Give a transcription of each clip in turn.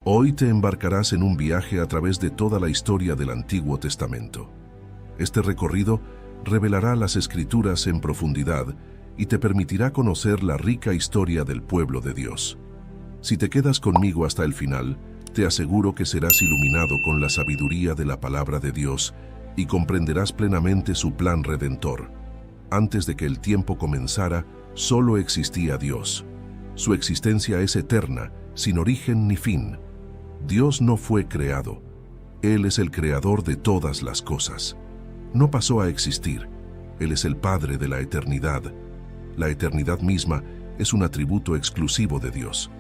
Hoy te embarcarás en un viaje a través de toda la historia del Antiguo Testamento. Este recorrido revelará las Escrituras en profundidad y te permitirá conocer la rica historia del pueblo de Dios. Si te quedas conmigo hasta el final, te aseguro que serás iluminado con la sabiduría de la palabra de Dios y comprenderás plenamente su plan redentor. Antes de que el tiempo comenzara, solo existía Dios. Su existencia es eterna, sin origen ni fin. Dios no fue creado. Él es el creador de todas las cosas. No pasó a existir. Él es el Padre de la eternidad. La eternidad misma es un atributo exclusivo de Dios.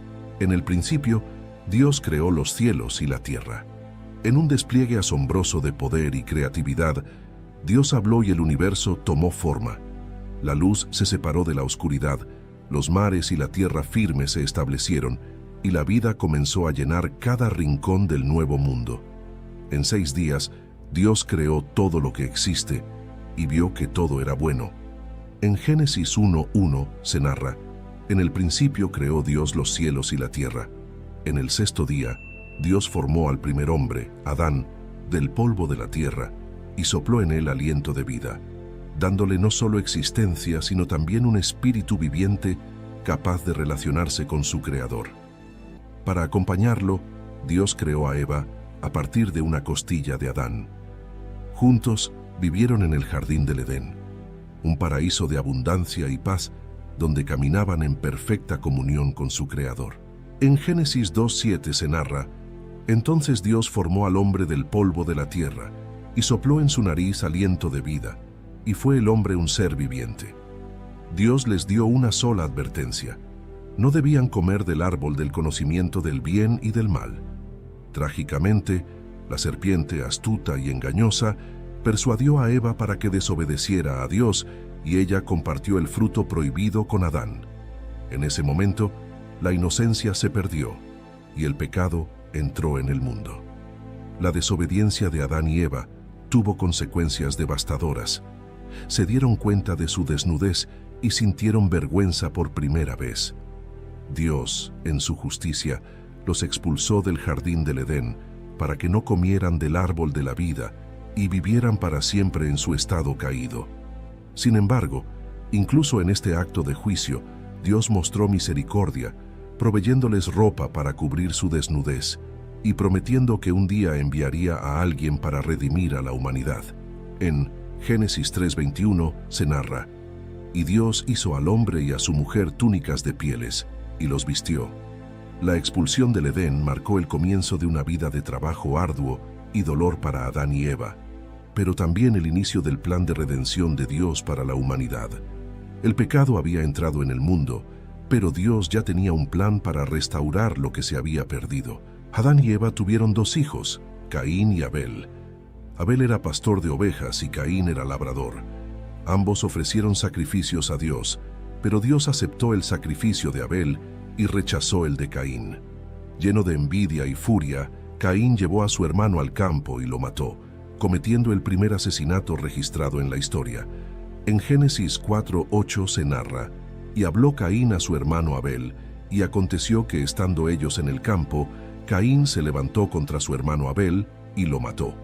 En el principio, Dios creó los cielos y la tierra. En un despliegue asombroso de poder y creatividad, Dios habló y el universo tomó forma. La luz se separó de la oscuridad, los mares y la tierra firme se establecieron, y la vida comenzó a llenar cada rincón del nuevo mundo. En 6 días, Dios creó todo lo que existe, y vio que todo era bueno. En Génesis 1:1 se narra: en el principio creó Dios los cielos y la tierra. En el 6º día, Dios formó al primer hombre, Adán, del polvo de la tierra, y sopló en él aliento de vida, dándole no solo existencia, sino también un espíritu viviente capaz de relacionarse con su Creador. Para acompañarlo, Dios creó a Eva a partir de una costilla de Adán. Juntos vivieron en el jardín del Edén, un paraíso de abundancia y paz donde caminaban en perfecta comunión con su Creador. En Génesis 2:7 se narra: entonces Dios formó al hombre del polvo de la tierra y sopló en su nariz aliento de vida, y fue el hombre un ser viviente. Dios les dio una sola advertencia: no debían comer del árbol del conocimiento del bien y del mal. Trágicamente, la serpiente, astuta y engañosa, persuadió a Eva para que desobedeciera a Dios, y ella compartió el fruto prohibido con Adán. En ese momento, la inocencia se perdió, y el pecado entró en el mundo. La desobediencia de Adán y Eva tuvo consecuencias devastadoras. Se dieron cuenta de su desnudez y sintieron vergüenza por primera vez. Dios, en su justicia, los expulsó del jardín del Edén para que no comieran del árbol de la vida y vivieran para siempre en su estado caído. Sin embargo, incluso en este acto de juicio, Dios mostró misericordia, proveyéndoles ropa para cubrir su desnudez y prometiendo que un día enviaría a alguien para redimir a la humanidad. En Génesis 3:21 se narra: y Dios hizo al hombre y a su mujer túnicas de pieles, y los vistió. La expulsión del Edén marcó el comienzo de una vida de trabajo arduo y dolor para Adán y Eva, pero también el inicio del plan de redención de Dios para la humanidad. El pecado había entrado en el mundo, pero Dios ya tenía un plan para restaurar lo que se había perdido. Adán y Eva tuvieron 2 hijos, Caín y Abel. Abel era pastor de ovejas y Caín era labrador. Ambos ofrecieron sacrificios a Dios, pero Dios aceptó el sacrificio de Abel y rechazó el de Caín. Lleno de envidia y furia, Caín llevó a su hermano al campo y lo mató, cometiendo el primer asesinato registrado en la historia. En Génesis 4:8 se narra: y habló Caín a su hermano Abel, y aconteció que estando ellos en el campo, Caín se levantó contra su hermano Abel y lo mató.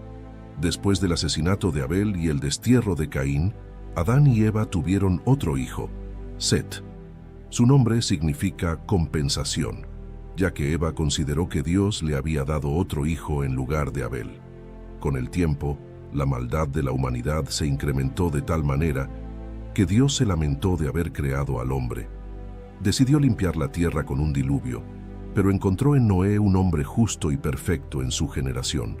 Después del asesinato de Abel y el destierro de Caín, Adán y Eva tuvieron otro hijo, Set. Su nombre significa compensación, ya que Eva consideró que Dios le había dado otro hijo en lugar de Abel. Con el tiempo, la maldad de la humanidad se incrementó de tal manera que Dios se lamentó de haber creado al hombre. Decidió limpiar la tierra con un diluvio, pero encontró en Noé un hombre justo y perfecto en su generación.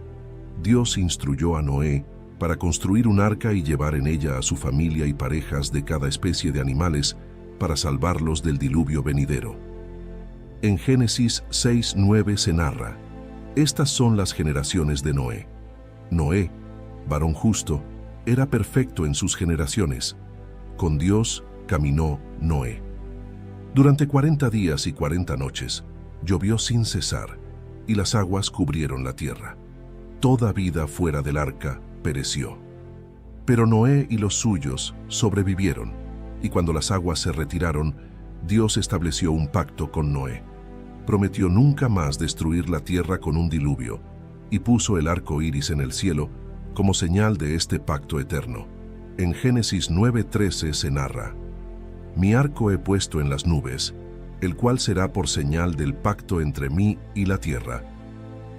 Dios instruyó a Noé para construir un arca y llevar en ella a su familia y parejas de cada especie de animales para salvarlos del diluvio venidero. En Génesis 6:9 se narra: estas son las generaciones de Noé. Noé, varón justo, era perfecto en sus generaciones. Con Dios caminó Noé. Durante 40 días y 40 noches, llovió sin cesar, y las aguas cubrieron la tierra. Toda vida fuera del arca pereció. Pero Noé y los suyos sobrevivieron, y cuando las aguas se retiraron, Dios estableció un pacto con Noé. prometió nunca más destruir la tierra con un diluvio, y puso el arco iris en el cielo como señal de este pacto eterno. En Génesis 9:13 se narra: Mi arco he puesto en las nubes, el cual será por señal del pacto entre mí y la tierra.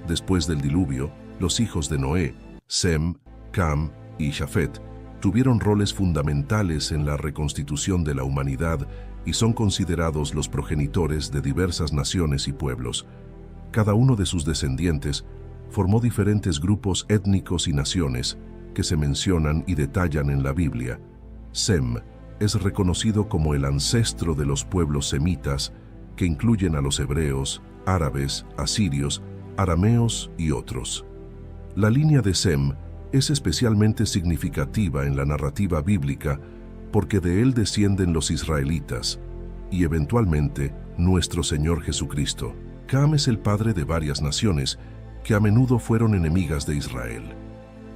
Después del diluvio, los hijos de Noé, Sem, Cam y Jafet, tuvieron roles fundamentales en la reconstitución de la humanidad y son considerados los progenitores de diversas naciones y pueblos. Cada uno de sus descendientes formó diferentes grupos étnicos y naciones que se mencionan y detallan en la Biblia. Sem es reconocido como el ancestro de los pueblos semitas, que incluyen a los hebreos, árabes, asirios, arameos y otros. La línea de Sem es especialmente significativa en la narrativa bíblica porque de él descienden los israelitas y eventualmente nuestro Señor Jesucristo. Cam es el padre de varias naciones que a menudo fueron enemigas de Israel.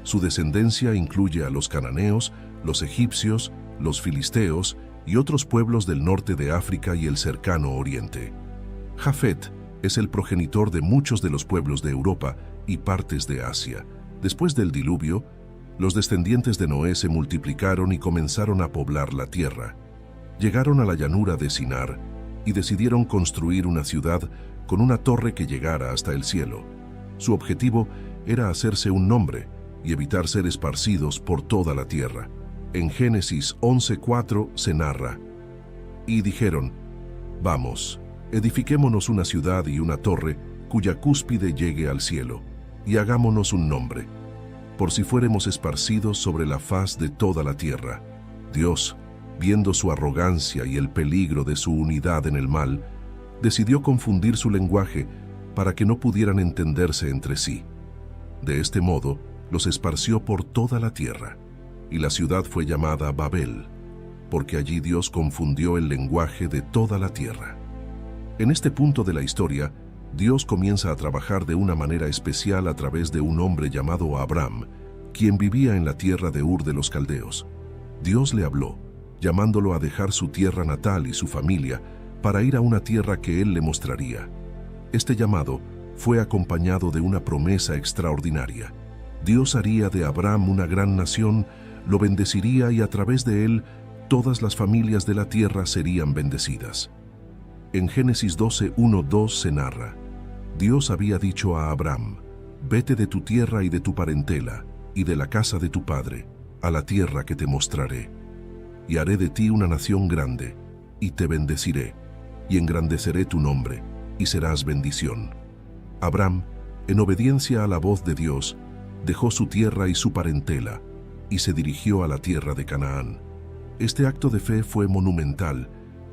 Su descendencia incluye a los cananeos, los egipcios, los filisteos y otros pueblos del norte de África y el cercano oriente. Jafet es el progenitor de muchos de los pueblos de Europa y partes de Asia. Después del diluvio, los descendientes de Noé se multiplicaron y comenzaron a poblar la tierra. Llegaron a la llanura de Sinar y decidieron construir una ciudad con una torre que llegara hasta el cielo. Su objetivo era hacerse un nombre y evitar ser esparcidos por toda la tierra. En Génesis 11:4 se narra: Y dijeron: Vamos, edifiquémonos una ciudad y una torre cuya cúspide llegue al cielo, y hagámonos un nombre, por si fuéremos esparcidos sobre la faz de toda la tierra. Dios, viendo su arrogancia y el peligro de su unidad en el mal, decidió confundir su lenguaje para que no pudieran entenderse entre sí. De este modo, los esparció por toda la tierra, y la ciudad fue llamada Babel, porque allí Dios confundió el lenguaje de toda la tierra. En este punto de la historia, Dios comienza a trabajar de una manera especial a través de un hombre llamado Abram, quien vivía en la tierra de Ur de los Caldeos. Dios le habló, llamándolo a dejar su tierra natal y su familia para ir a una tierra que él le mostraría. Este llamado fue acompañado de una promesa extraordinaria. Dios haría de Abram una gran nación, lo bendeciría y a través de él todas las familias de la tierra serían bendecidas. En Génesis 12:1-2 se narra: Dios había dicho a Abram: Vete de tu tierra y de tu parentela, y de la casa de tu padre, a la tierra que te mostraré. Y haré de ti una nación grande, y te bendeciré, y engrandeceré tu nombre, y serás bendición. Abram, en obediencia a la voz de Dios, dejó su tierra y su parentela, y se dirigió a la tierra de Canaán. Este acto de fe fue monumental,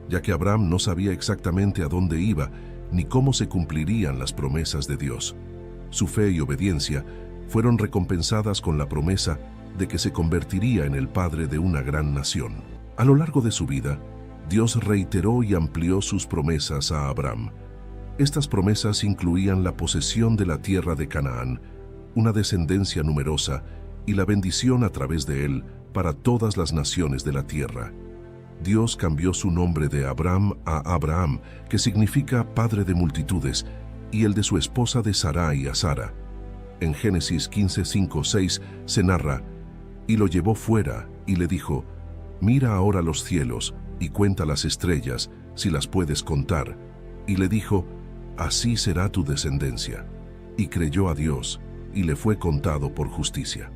ya que Abram no sabía exactamente a dónde iba, ni cómo se cumplirían las promesas de Dios. Su fe y obediencia fueron recompensadas con la promesa de que se convertiría en el padre de una gran nación. A lo largo de su vida, Dios reiteró y amplió sus promesas a Abram. Estas promesas incluían la posesión de la tierra de Canaán, una descendencia numerosa y la bendición a través de él para todas las naciones de la tierra. Dios cambió su nombre de Abram a Abraham, que significa padre de multitudes, y el de su esposa de Sarai a Sara. En Génesis 15:5-6 se narra: Y lo llevó fuera y le dijo: Mira ahora los cielos y cuenta las estrellas, si las puedes contar. Y le dijo: Así será tu descendencia. Y creyó a Dios, y le fue contado por justicia.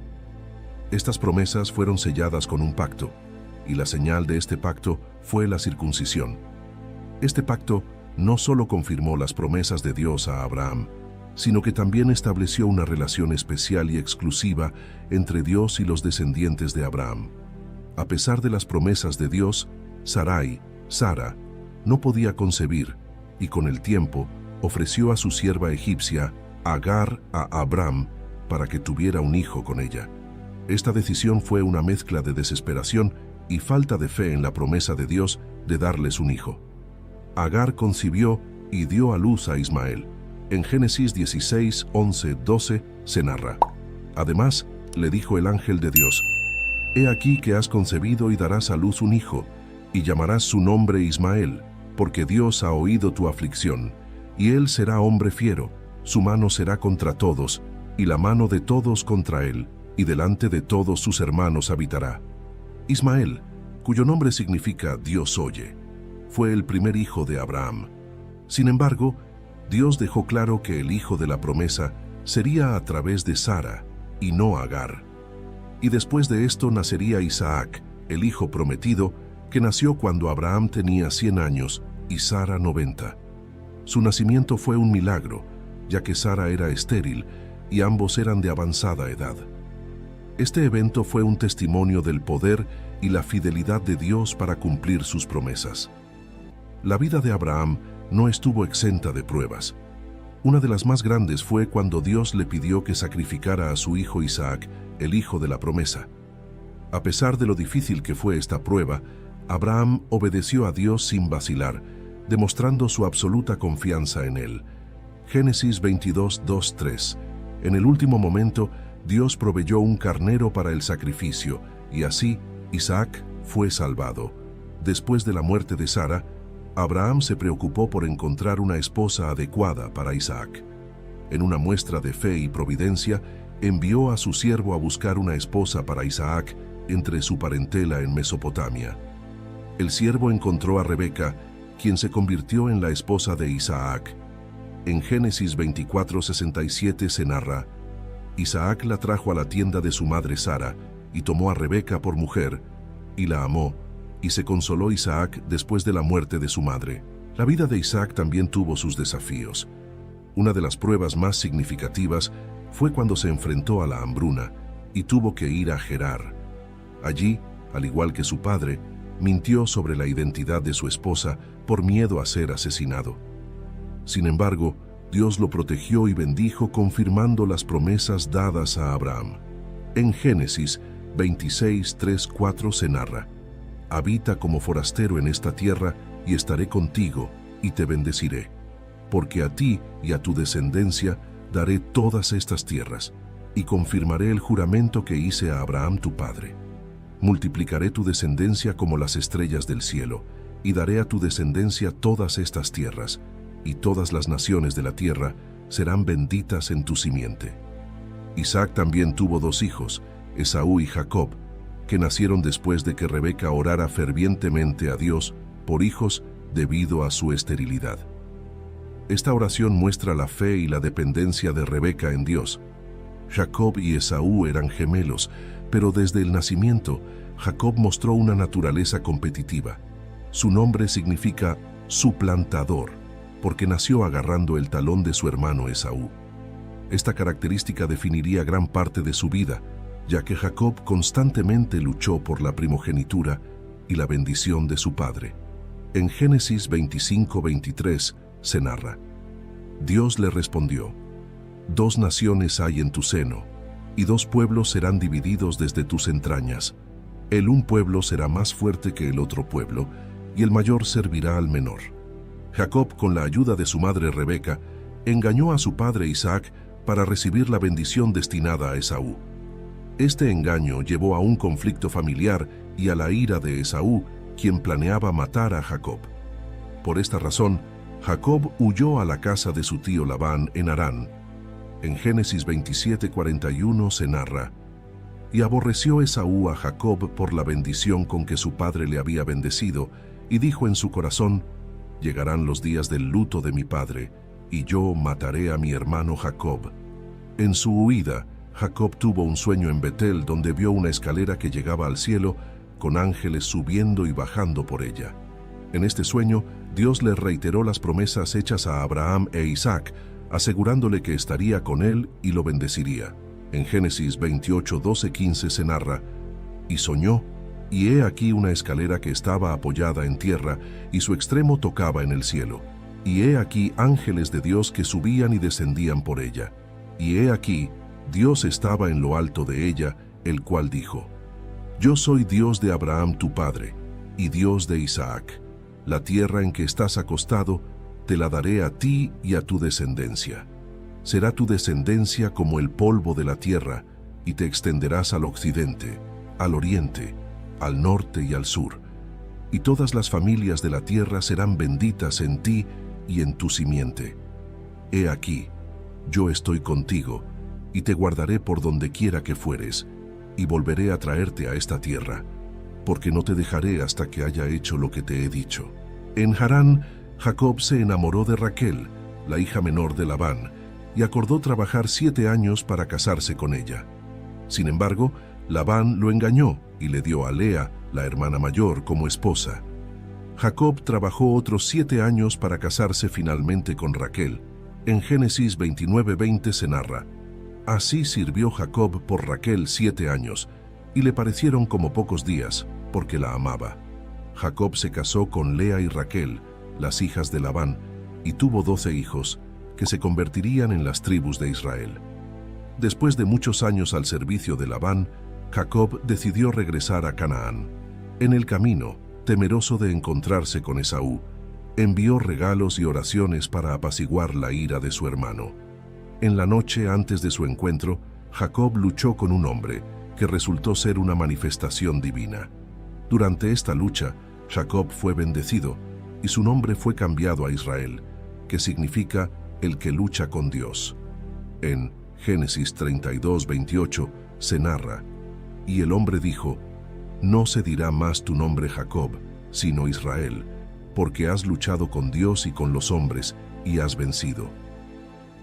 Estas promesas fueron selladas con un pacto, y la señal de este pacto fue la circuncisión. Este pacto no solo confirmó las promesas de Dios a Abraham, sino que también estableció una relación especial y exclusiva entre Dios y los descendientes de Abraham. A pesar de las promesas de Dios, Sara, no podía concebir, y con el tiempo ofreció a su sierva egipcia, Agar, a Abram, para que tuviera un hijo con ella. Esta decisión fue una mezcla de desesperación y falta de fe en la promesa de Dios de darles un hijo. Agar concibió y dio a luz a Ismael. En Génesis 16:11-12 se narra: Además, le dijo el ángel de Dios: He aquí que has concebido y darás a luz un hijo, y llamarás su nombre Ismael, porque Dios ha oído tu aflicción, y él será hombre fiero, su mano será contra todos, y la mano de todos contra él, y delante de todos sus hermanos habitará. Ismael, cuyo nombre significa Dios oye, fue el primer hijo de Abraham. Sin embargo, Dios dejó claro que el hijo de la promesa sería a través de Sara, y no Agar. Y después de esto nacería Isaac, el hijo prometido, que nació cuando Abraham tenía 100 años y Sara 90. Su nacimiento fue un milagro, ya que Sara era estéril y ambos eran de avanzada edad. Este evento fue un testimonio del poder y la fidelidad de Dios para cumplir sus promesas. La vida de Abraham no estuvo exenta de pruebas. Una de las más grandes fue cuando Dios le pidió que sacrificara a su hijo Isaac, el hijo de la promesa. A pesar de lo difícil que fue esta prueba, Abraham obedeció a Dios sin vacilar, demostrando su absoluta confianza en él. Génesis 22, 2, 3. En el último momento, Dios proveyó un carnero para el sacrificio, y así Isaac fue salvado. Después de la muerte de Sara, Abraham se preocupó por encontrar una esposa adecuada para Isaac. En una muestra de fe y providencia, envió a su siervo a buscar una esposa para Isaac entre su parentela en Mesopotamia. El siervo encontró a Rebeca, quien se convirtió en la esposa de Isaac. En Génesis 24:67 se narra: Isaac la trajo a la tienda de su madre Sara, y tomó a Rebeca por mujer, y la amó, y se consoló Isaac después de la muerte de su madre. La vida de Isaac también tuvo sus desafíos. Una de las pruebas más significativas fue cuando se enfrentó a la hambruna y tuvo que ir a Gerar. Allí, al igual que su padre, mintió sobre la identidad de su esposa por miedo a ser asesinado. Sin embargo, Dios lo protegió y bendijo, confirmando las promesas dadas a Abraham. En Génesis 26:3-4 se narra: Habita como forastero en esta tierra, y estaré contigo, y te bendeciré. Porque a ti y a tu descendencia daré todas estas tierras, y confirmaré el juramento que hice a Abraham tu padre. Multiplicaré tu descendencia como las estrellas del cielo, y daré a tu descendencia todas estas tierras, y todas las naciones de la tierra serán benditas en tu simiente. Isaac también tuvo 2 hijos, Esaú y Jacob, que nacieron después de que Rebeca orara fervientemente a Dios por hijos debido a su esterilidad. Esta oración muestra la fe y la dependencia de Rebeca en Dios. Jacob y Esaú eran gemelos, pero desde el nacimiento, Jacob mostró una naturaleza competitiva. Su nombre significa suplantador, porque nació agarrando el talón de su hermano Esaú. Esta característica definiría gran parte de su vida, ya que Jacob constantemente luchó por la primogenitura y la bendición de su padre. En Génesis 25:23 se narra: Dios le respondió: 2 naciones hay en tu seno, y 2 pueblos serán divididos desde tus entrañas. El un pueblo será más fuerte que el otro pueblo, y el mayor servirá al menor. Jacob, con la ayuda de su madre Rebeca, engañó a su padre Isaac para recibir la bendición destinada a Esaú. Este engaño llevó a un conflicto familiar y a la ira de Esaú, quien planeaba matar a Jacob. Por esta razón, Jacob huyó a la casa de su tío Labán en Harán. En Génesis 27:41 se narra: Y aborreció Esaú a Jacob por la bendición con que su padre le había bendecido, y dijo en su corazón: Llegarán los días del luto de mi padre, y yo mataré a mi hermano Jacob. En su huida, Jacob tuvo un sueño en Betel, donde vio una escalera que llegaba al cielo, con ángeles subiendo y bajando por ella. En este sueño, Dios le reiteró las promesas hechas a Abraham e Isaac, asegurándole que estaría con él y lo bendeciría. En Génesis 28:12-15 se narra: Y soñó, y he aquí una escalera que estaba apoyada en tierra, y su extremo tocaba en el cielo. Y he aquí ángeles de Dios que subían y descendían por ella. Y he aquí, Dios estaba en lo alto de ella, el cual dijo: Yo soy Dios de Abraham tu padre, y Dios de Isaac. La tierra en que estás acostado, te la daré a ti y a tu descendencia. Será tu descendencia como el polvo de la tierra, y te extenderás al occidente, al oriente, al norte y al sur. Y todas las familias de la tierra serán benditas en ti y en tu simiente. He aquí, yo estoy contigo, y te guardaré por donde quiera que fueres, y volveré a traerte a esta tierra, porque no te dejaré hasta que haya hecho lo que te he dicho. En Harán, Jacob se enamoró de Raquel, la hija menor de Labán, y acordó trabajar 7 años para casarse con ella. Sin embargo, Labán lo engañó y le dio a Lea, la hermana mayor, como esposa. Jacob trabajó otros 7 años para casarse finalmente con Raquel. En Génesis 29:20 se narra: así sirvió Jacob por Raquel 7 años, y le parecieron como pocos días, porque la amaba. Jacob se casó con Lea y Raquel, las hijas de Labán, y tuvo 12 hijos, que se convertirían en las tribus de Israel. Después de muchos años al servicio de Labán, Jacob decidió regresar a Canaán. En el camino, temeroso de encontrarse con Esaú, envió regalos y oraciones para apaciguar la ira de su hermano. En la noche antes de su encuentro, Jacob luchó con un hombre, que resultó ser una manifestación divina. Durante esta lucha, Jacob fue bendecido, y su nombre fue cambiado a Israel, que significa el que lucha con Dios. En Génesis 32:28 se narra: y el hombre dijo: no se dirá más tu nombre Jacob, sino Israel, porque has luchado con Dios y con los hombres, y has vencido.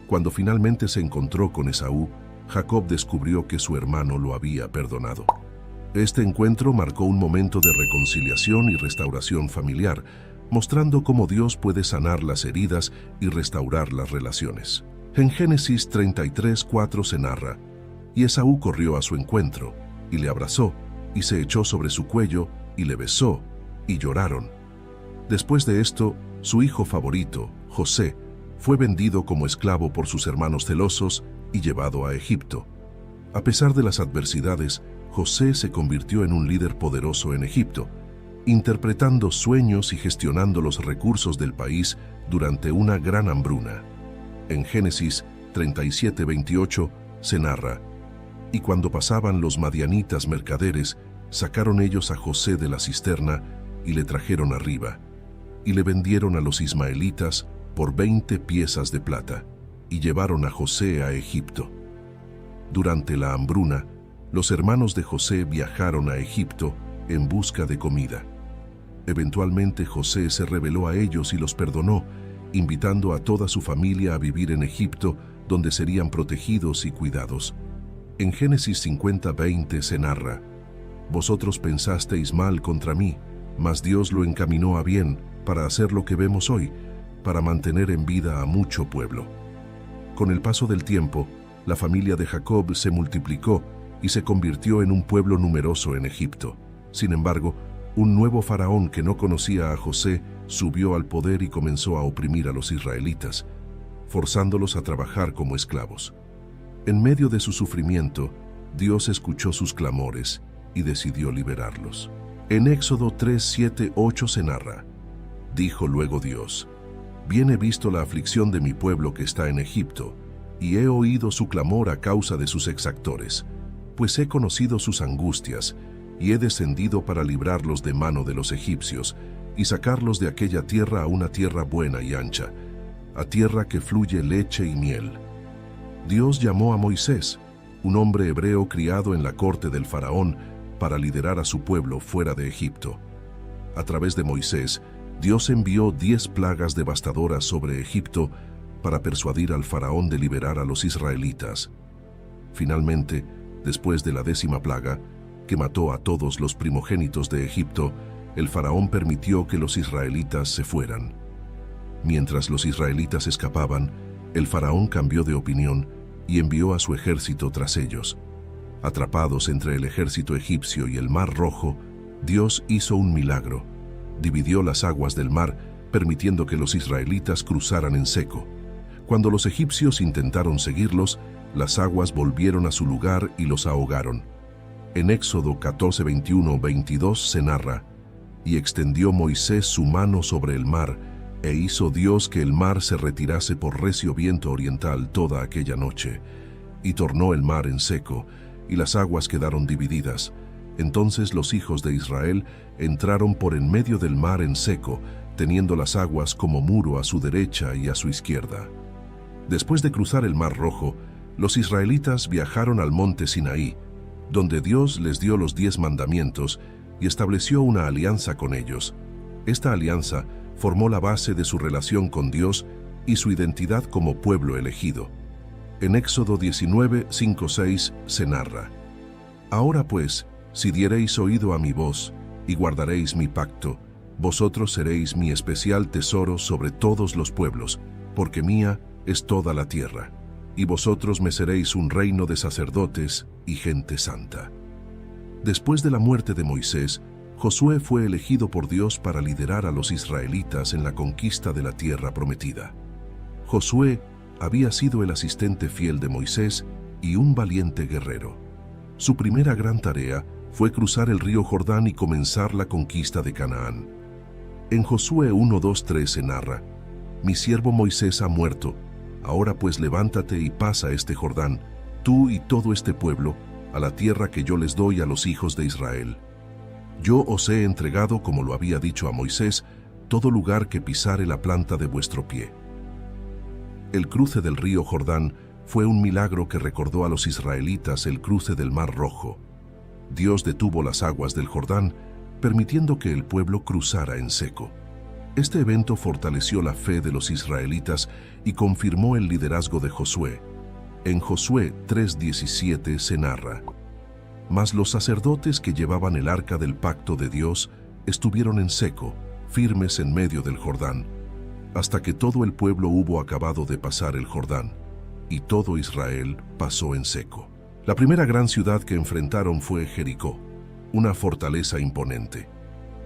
Cuando finalmente se encontró con Esaú, Jacob descubrió que su hermano lo había perdonado. Este encuentro marcó un momento de reconciliación y restauración familiar, mostrando cómo Dios puede sanar las heridas y restaurar las relaciones. En Génesis 33:4 se narra: y Esaú corrió a su encuentro, y le abrazó, y se echó sobre su cuello, y le besó, y lloraron. Después de esto, su hijo favorito, José, fue vendido como esclavo por sus hermanos celosos y llevado a Egipto. A pesar de las adversidades, José se convirtió en un líder poderoso en Egipto, interpretando sueños y gestionando los recursos del país durante una gran hambruna. En Génesis 37:28 se narra: y cuando pasaban los madianitas mercaderes, sacaron ellos a José de la cisterna y le trajeron arriba, y le vendieron a los ismaelitas por 20 piezas de plata, y llevaron a José a Egipto. Durante la hambruna, los hermanos de José viajaron a Egipto en busca de comida. Eventualmente José se reveló a ellos y los perdonó, invitando a toda su familia a vivir en Egipto, donde serían protegidos y cuidados. En Génesis 50:20 se narra: vosotros pensasteis mal contra mí, mas Dios lo encaminó a bien para hacer lo que vemos hoy, para mantener en vida a mucho pueblo. Con el paso del tiempo, la familia de Jacob se multiplicó y se convirtió en un pueblo numeroso en Egipto. Sin embargo, un nuevo faraón que no conocía a José subió al poder y comenzó a oprimir a los israelitas, forzándolos a trabajar como esclavos. En medio de su sufrimiento, Dios escuchó sus clamores y decidió liberarlos. En Éxodo 3:7-8 se narra: dijo luego Dios: bien he visto la aflicción de mi pueblo que está en Egipto, y he oído su clamor a causa de sus exactores, pues he conocido sus angustias, y he descendido para librarlos de mano de los egipcios, y sacarlos de aquella tierra a una tierra buena y ancha, a tierra que fluye leche y miel. Dios llamó a Moisés, un hombre hebreo criado en la corte del faraón, para liderar a su pueblo fuera de Egipto. A través de Moisés, Dios envió 10 plagas devastadoras sobre Egipto para persuadir al faraón de liberar a los israelitas. Finalmente, después de la 10ª plaga, que mató a todos los primogénitos de Egipto, el faraón permitió que los israelitas se fueran. Mientras los israelitas escapaban, el faraón cambió de opinión y envió a su ejército tras ellos. Atrapados entre el ejército egipcio y el Mar Rojo, Dios hizo un milagro. Dividió las aguas del mar, permitiendo que los israelitas cruzaran en seco. Cuando los egipcios intentaron seguirlos, las aguas volvieron a su lugar y los ahogaron. En Éxodo 14:21-22 se narra: y extendió Moisés su mano sobre el mar, e hizo Dios que el mar se retirase por recio viento oriental toda aquella noche, y tornó el mar en seco, y las aguas quedaron divididas. Entonces los hijos de Israel entraron por en medio del mar en seco, teniendo las aguas como muro a su derecha y a su izquierda. Después de cruzar el Mar Rojo, los israelitas viajaron al monte Sinaí, donde Dios les dio los 10 mandamientos y estableció una alianza con ellos. Esta alianza formó la base de su relación con Dios y su identidad como pueblo elegido. En Éxodo 19, 5-6 se narra: Ahora pues, si diereis oído a mi voz y guardaréis mi pacto, vosotros seréis mi especial tesoro sobre todos los pueblos, porque mía es toda la tierra, y vosotros me seréis un reino de sacerdotes y gente santa. Después de la muerte de Moisés, Josué fue elegido por Dios para liderar a los israelitas en la conquista de la tierra prometida. Josué había sido el asistente fiel de Moisés y un valiente guerrero. Su primera gran tarea fue cruzar el río Jordán y comenzar la conquista de Canaán. En Josué 1:2-3 se narra: Mi siervo Moisés ha muerto. Ahora pues levántate y pasa este Jordán, tú y todo este pueblo, a la tierra que yo les doy a los hijos de Israel. Yo os he entregado, como lo había dicho a Moisés, todo lugar que pisare la planta de vuestro pie. El cruce del río Jordán fue un milagro que recordó a los israelitas el cruce del Mar Rojo. Dios detuvo las aguas del Jordán, permitiendo que el pueblo cruzara en seco. Este evento fortaleció la fe de los israelitas y confirmó el liderazgo de Josué. En Josué 3:17 se narra: Mas los sacerdotes que llevaban el arca del pacto de Dios estuvieron en seco, firmes en medio del Jordán, hasta que todo el pueblo hubo acabado de pasar el Jordán, y todo Israel pasó en seco. La primera gran ciudad que enfrentaron fue Jericó, una fortaleza imponente.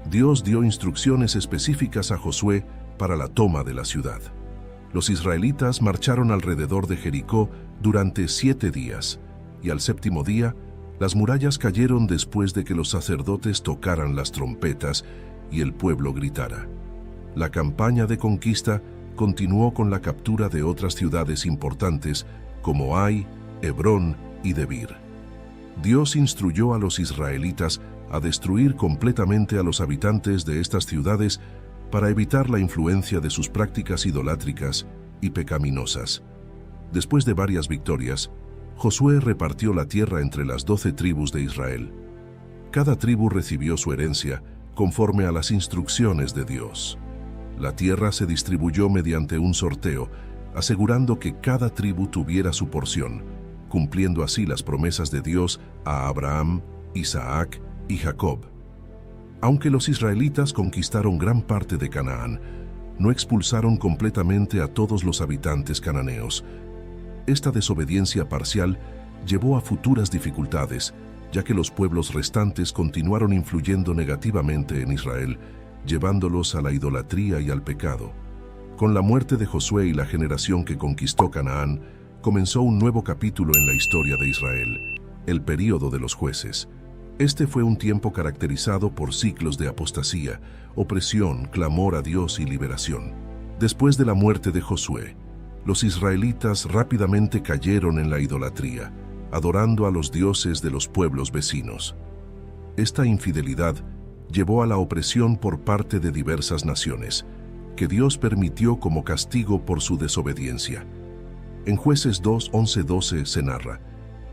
Dios dio instrucciones específicas a Josué para la toma de la ciudad. Los israelitas marcharon alrededor de Jericó durante 7 días, y al 7º día, las murallas cayeron después de que los sacerdotes tocaran las trompetas y el pueblo gritara. La campaña de conquista continuó con la captura de otras ciudades importantes como Ai, Hebrón y Debir. Dios instruyó a los israelitas a destruir completamente a los habitantes de estas ciudades para evitar la influencia de sus prácticas idolátricas y pecaminosas. Después de varias victorias, Josué repartió la tierra entre las 12 tribus de Israel. Cada tribu recibió su herencia conforme a las instrucciones de Dios. La tierra se distribuyó mediante un sorteo, asegurando que cada tribu tuviera su porción, cumpliendo así las promesas de Dios a Abraham, Isaac y Jacob. Aunque los israelitas conquistaron gran parte de Canaán, no expulsaron completamente a todos los habitantes cananeos. Esta desobediencia parcial llevó a futuras dificultades, ya que los pueblos restantes continuaron influyendo negativamente en Israel, llevándolos a la idolatría y al pecado. Con la muerte de Josué y la generación que conquistó Canaán, comenzó un nuevo capítulo en la historia de Israel, el período de los jueces. Este fue un tiempo caracterizado por ciclos de apostasía, opresión, clamor a Dios y liberación. Después de la muerte de Josué, los israelitas rápidamente cayeron en la idolatría, adorando a los dioses de los pueblos vecinos. Esta infidelidad llevó a la opresión por parte de diversas naciones, que Dios permitió como castigo por su desobediencia. En Jueces 2:11-12 se narra: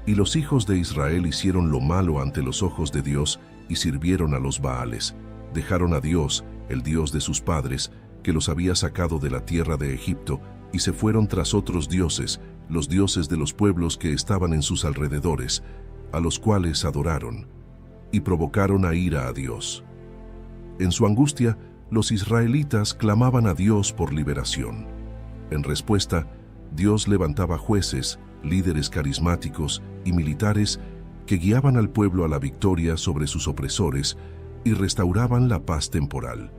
Y los hijos de Israel hicieron lo malo ante los ojos de Dios y sirvieron a los Baales. Dejaron a Dios, el Dios de sus padres, que los había sacado de la tierra de Egipto, y se fueron tras otros dioses, los dioses de los pueblos que estaban en sus alrededores, a los cuales adoraron, y provocaron a ira a Dios. En su angustia, los israelitas clamaban a Dios por liberación. En respuesta, Dios levantaba jueces, líderes carismáticos y militares que guiaban al pueblo a la victoria sobre sus opresores y restauraban la paz temporal.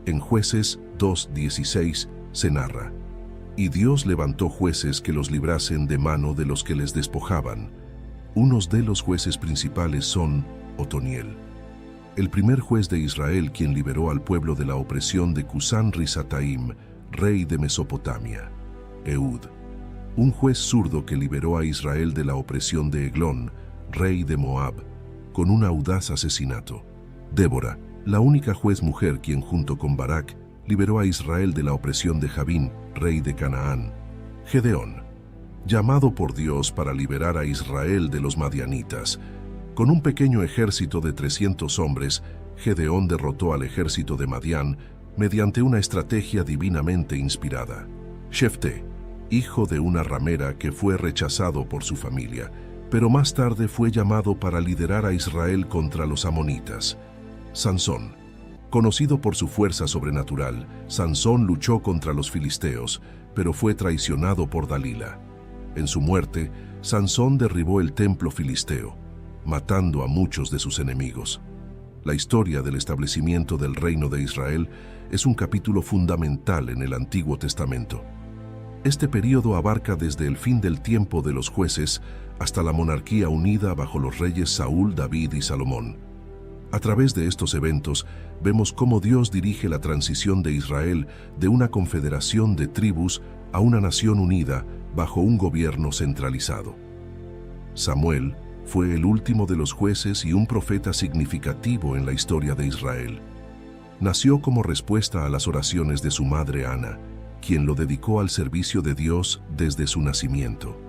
En Jueces 2:16 se narra: Y Dios levantó jueces que los librasen de mano de los que les despojaban. Unos de los jueces principales son Otoniel, el primer juez de Israel quien liberó al pueblo de la opresión de Cusán-Risataim, rey de Mesopotamia. Ehud, un juez zurdo que liberó a Israel de la opresión de Eglón, rey de Moab, con un audaz asesinato. Débora, la única juez mujer quien junto con Barak liberó a Israel de la opresión de Jabín, rey de Canaán. Gedeón, llamado por Dios para liberar a Israel de los madianitas. Con un pequeño ejército de 300 hombres, Gedeón derrotó al ejército de Madián mediante una estrategia divinamente inspirada. Jefté, hijo de una ramera que fue rechazado por su familia, pero más tarde fue llamado para liderar a Israel contra los amonitas. Sansón, conocido por su fuerza sobrenatural, Sansón luchó contra los filisteos, pero fue traicionado por Dalila. En su muerte, Sansón derribó el templo filisteo, matando a muchos de sus enemigos. La historia del establecimiento del reino de Israel es un capítulo fundamental en el Antiguo Testamento. Este período abarca desde el fin del tiempo de los jueces hasta la monarquía unida bajo los reyes Saúl, David y Salomón. A través de estos eventos, vemos cómo Dios dirige la transición de Israel de una confederación de tribus a una nación unida bajo un gobierno centralizado. Samuel fue el último de los jueces y un profeta significativo en la historia de Israel. Nació como respuesta a las oraciones de su madre Ana, quien lo dedicó al servicio de Dios desde su nacimiento.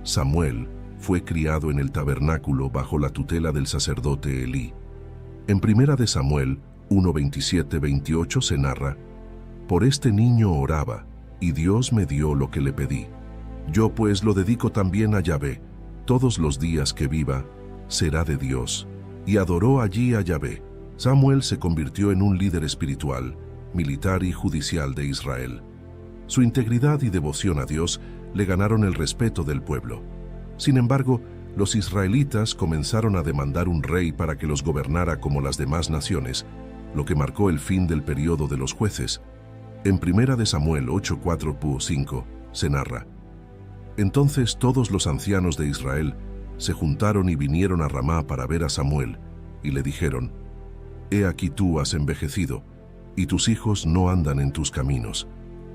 Samuel fue criado en el tabernáculo bajo la tutela del sacerdote Elí. En 1 de Samuel 1:27-28 se narra: «Por este niño oraba, y Dios me dio lo que le pedí. Yo pues lo dedico también a Yahvé. Todos los días que viva, será de Dios». Y adoró allí a Yahvé. Samuel se convirtió en un líder espiritual, militar y judicial de Israel. Su integridad y devoción a Dios le ganaron el respeto del pueblo. Sin embargo, los israelitas comenzaron a demandar un rey para que los gobernara como las demás naciones, lo que marcó el fin del periodo de los jueces. En 1 de Samuel 8:4-5 se narra: «Entonces todos los ancianos de Israel se juntaron y vinieron a Ramá para ver a Samuel, y le dijeron: He aquí tú has envejecido, y tus hijos no andan en tus caminos.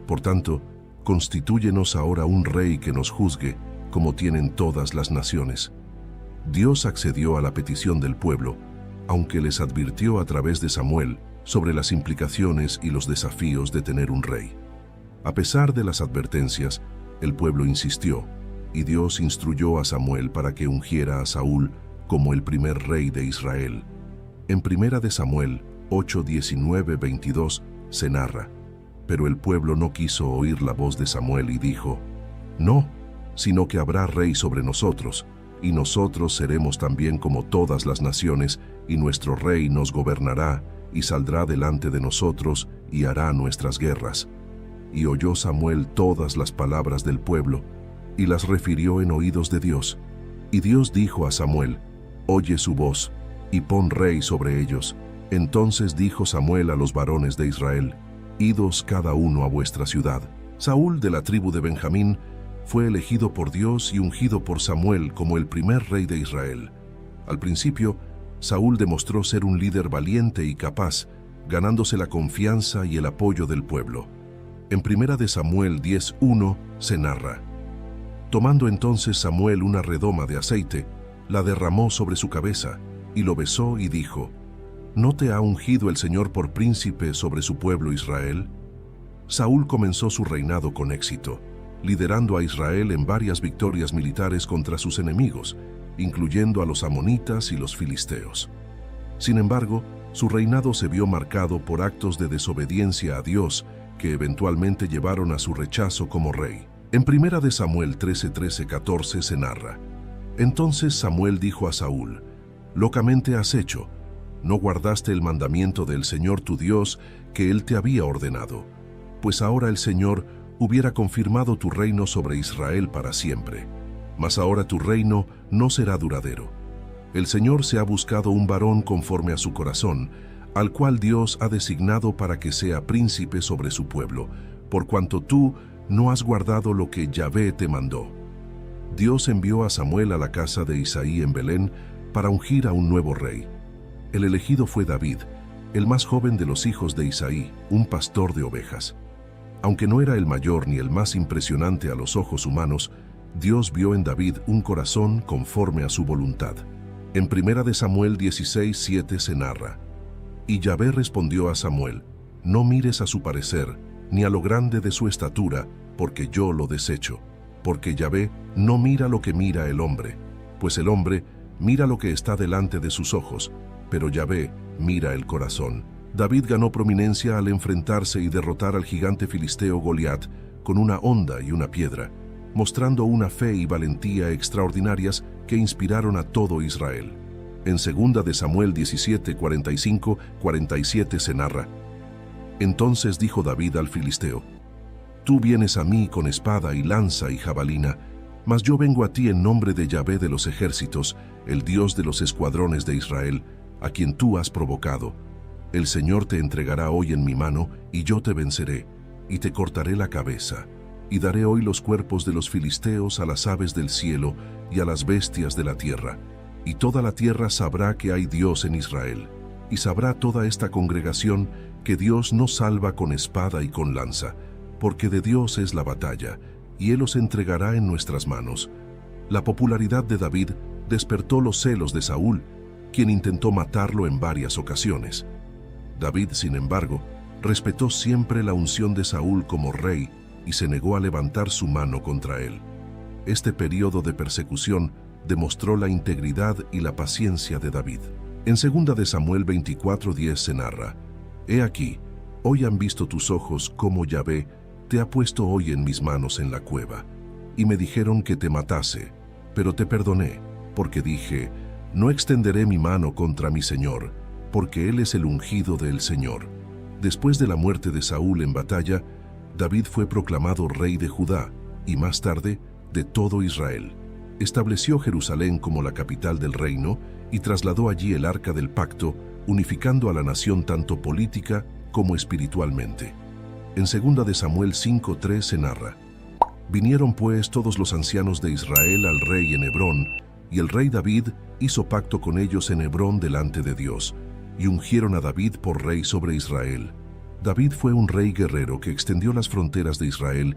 Por tanto, constitúyenos ahora un rey que nos juzgue, como tienen todas las naciones». Dios accedió a la petición del pueblo, aunque les advirtió a través de Samuel sobre las implicaciones y los desafíos de tener un rey. A pesar de las advertencias, el pueblo insistió, y Dios instruyó a Samuel para que ungiera a Saúl como el primer rey de Israel. En 1 de Samuel 8:19-22 se narra: «Pero el pueblo no quiso oír la voz de Samuel y dijo: No, sino que habrá rey sobre nosotros, y nosotros seremos también como todas las naciones, y nuestro rey nos gobernará, y saldrá delante de nosotros, y hará nuestras guerras». Y oyó Samuel todas las palabras del pueblo, y las refirió en oídos de Dios. Y Dios dijo a Samuel: «Oye su voz, y pon rey sobre ellos». Entonces dijo Samuel a los varones de Israel: «Idos cada uno a vuestra ciudad». Saúl, de la tribu de Benjamín, fue elegido por Dios y ungido por Samuel como el primer rey de Israel. Al principio, Saúl demostró ser un líder valiente y capaz, ganándose la confianza y el apoyo del pueblo. En 1 de Samuel 10:1 se narra: «Tomando entonces Samuel una redoma de aceite, la derramó sobre su cabeza, y lo besó y dijo: ¿No te ha ungido el Señor por príncipe sobre su pueblo Israel?». Saúl comenzó su reinado con éxito, liderando a Israel en varias victorias militares contra sus enemigos, incluyendo a los amonitas y los filisteos. Sin embargo, su reinado se vio marcado por actos de desobediencia a Dios que eventualmente llevaron a su rechazo como rey. En 1 de Samuel 13:14 se narra: «Entonces Samuel dijo a Saúl: Locamente has hecho, no guardaste el mandamiento del Señor tu Dios que Él te había ordenado, pues ahora el Señor hubiera confirmado tu reino sobre Israel para siempre. Mas ahora tu reino no será duradero. El Señor se ha buscado un varón conforme a su corazón, al cual Dios ha designado para que sea príncipe sobre su pueblo, por cuanto tú no has guardado lo que Yahvé te mandó». Dios envió a Samuel a la casa de Isaí en Belén para ungir a un nuevo rey. El elegido fue David, el más joven de los hijos de Isaí, un pastor de ovejas. Aunque no era el mayor ni el más impresionante a los ojos humanos, Dios vio en David un corazón conforme a su voluntad. En 1 de Samuel 16:7 se narra: «Y Yahvé respondió a Samuel: No mires a su parecer, ni a lo grande de su estatura, porque yo lo desecho. Porque Yahvé no mira lo que mira el hombre, pues el hombre mira lo que está delante de sus ojos, pero Yahvé mira el corazón. David ganó prominencia al enfrentarse y derrotar al gigante filisteo Goliat con una honda y una piedra, mostrando una fe y valentía extraordinarias que inspiraron a todo Israel. En 2 de Samuel 17, 45-47 se narra: Entonces dijo David al filisteo: Tú vienes a mí con espada y lanza y jabalina, mas yo vengo a ti en nombre de Yahvé de los ejércitos, el Dios de los escuadrones de Israel, a quien tú has provocado. El Señor te entregará hoy en mi mano, y yo te venceré, y te cortaré la cabeza, y daré hoy los cuerpos de los filisteos a las aves del cielo y a las bestias de la tierra, y toda la tierra sabrá que hay Dios en Israel, y sabrá toda esta congregación que Dios no salva con espada y con lanza, porque de Dios es la batalla, y Él os entregará en nuestras manos. La popularidad de David despertó los celos de Saúl, quien intentó matarlo en varias ocasiones. David, sin embargo, respetó siempre la unción de Saúl como rey y se negó a levantar su mano contra él. Este periodo de persecución demostró la integridad y la paciencia de David. En 2 de Samuel 24:10 se narra: He aquí, hoy han visto tus ojos cómo Yahvé te ha puesto hoy en mis manos en la cueva, y me dijeron que te matase, pero te perdoné, porque dije, no extenderé mi mano contra mi Señor, porque Él es el ungido del Señor. Después de la muerte de Saúl en batalla, David fue proclamado rey de Judá, y más tarde, de todo Israel. Estableció Jerusalén como la capital del reino, y trasladó allí el arca del pacto, unificando a la nación tanto política como espiritualmente. En 2 de Samuel 5:3 se narra: Vinieron pues todos los ancianos de Israel al rey en Hebrón, y el rey David hizo pacto con ellos en Hebrón delante de Dios, y ungieron a David por rey sobre Israel. David fue un rey guerrero que extendió las fronteras de Israel.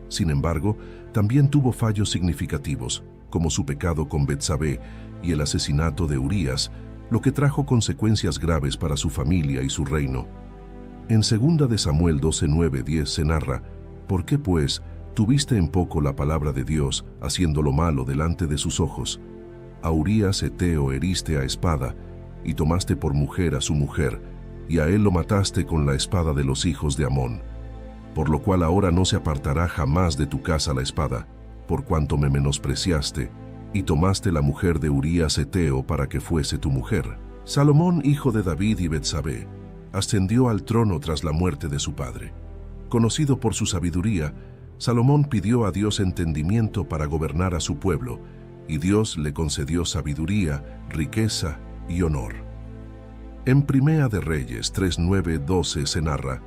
Sin embargo, también tuvo fallos significativos, como su pecado con Betsabé y el asesinato de Urías, lo que trajo consecuencias graves para su familia y su reino. En 2 de Samuel 12:9-10 se narra: ¿Por qué, pues, tuviste en poco la palabra de Dios, haciendo lo malo delante de sus ojos? A Urías heteo heriste a espada, y tomaste por mujer a su mujer, y a él lo mataste con la espada de los hijos de Amón. Por lo cual ahora no se apartará jamás de tu casa la espada, por cuanto me menospreciaste, y tomaste la mujer de Urías heteo para que fuese tu mujer. Salomón, hijo de David y Betsabé, ascendió al trono tras la muerte de su padre. Conocido por su sabiduría, Salomón pidió a Dios entendimiento para gobernar a su pueblo, y Dios le concedió sabiduría, riqueza y honor. En Primera de Reyes 3:9-12 se narra: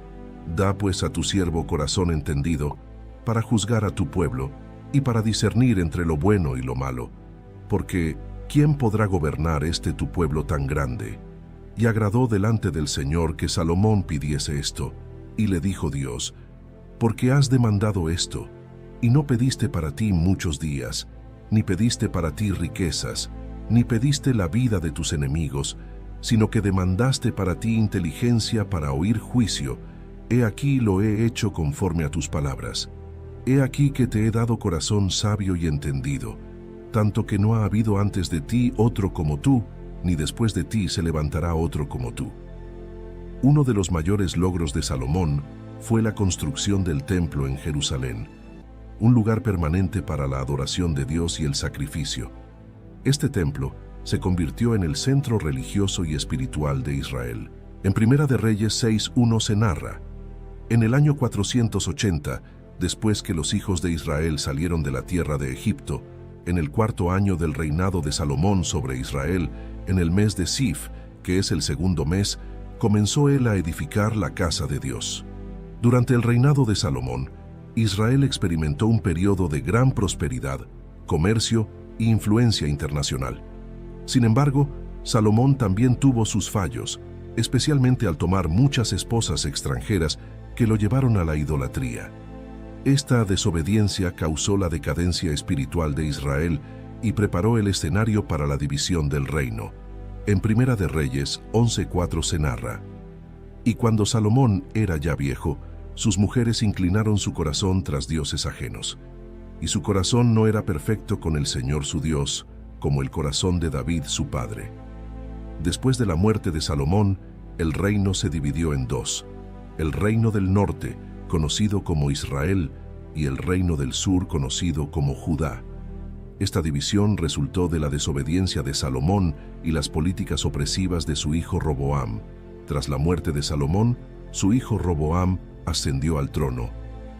Da pues a tu siervo corazón entendido, para juzgar a tu pueblo, y para discernir entre lo bueno y lo malo, porque ¿quién podrá gobernar tu pueblo tan grande? Y agradó delante del Señor que Salomón pidiese esto, y le dijo Dios: porque has demandado esto, y no pediste para ti muchos días, ni pediste para ti riquezas, ni pediste la vida de tus enemigos, sino que demandaste para ti inteligencia para oír juicio. He aquí lo he hecho conforme a tus palabras. He aquí que te he dado corazón sabio y entendido, tanto que no ha habido antes de ti otro como tú, ni después de ti se levantará otro como tú. Uno de los mayores logros de Salomón fue la construcción del templo en Jerusalén, un lugar permanente para la adoración de Dios y el sacrificio. Este templo se convirtió en el centro religioso y espiritual de Israel. En Primera de Reyes 6:1 se narra: En el año 480, después que los hijos de Israel salieron de la tierra de Egipto, en el 4.º año del reinado de Salomón sobre Israel, en el mes de Sif, que es el segundo mes, comenzó él a edificar la casa de Dios. Durante el reinado de Salomón, Israel experimentó un periodo de gran prosperidad, comercio e influencia internacional. Sin embargo, Salomón también tuvo sus fallos, especialmente al tomar muchas esposas extranjeras que lo llevaron a la idolatría. Esta desobediencia causó la decadencia espiritual de Israel y preparó el escenario para la división del reino. En Primera de Reyes 11:4 se narra: Y cuando Salomón era ya viejo, sus mujeres inclinaron su corazón tras dioses ajenos. Y su corazón no era perfecto con el Señor su Dios, como el corazón de David su padre. Después de la muerte de Salomón, el reino se dividió en dos: el reino del norte, conocido como Israel, y el reino del sur, conocido como Judá. Esta división resultó de la desobediencia de Salomón y las políticas opresivas de su hijo Roboam. Tras la muerte de Salomón, su hijo Roboam ascendió al trono.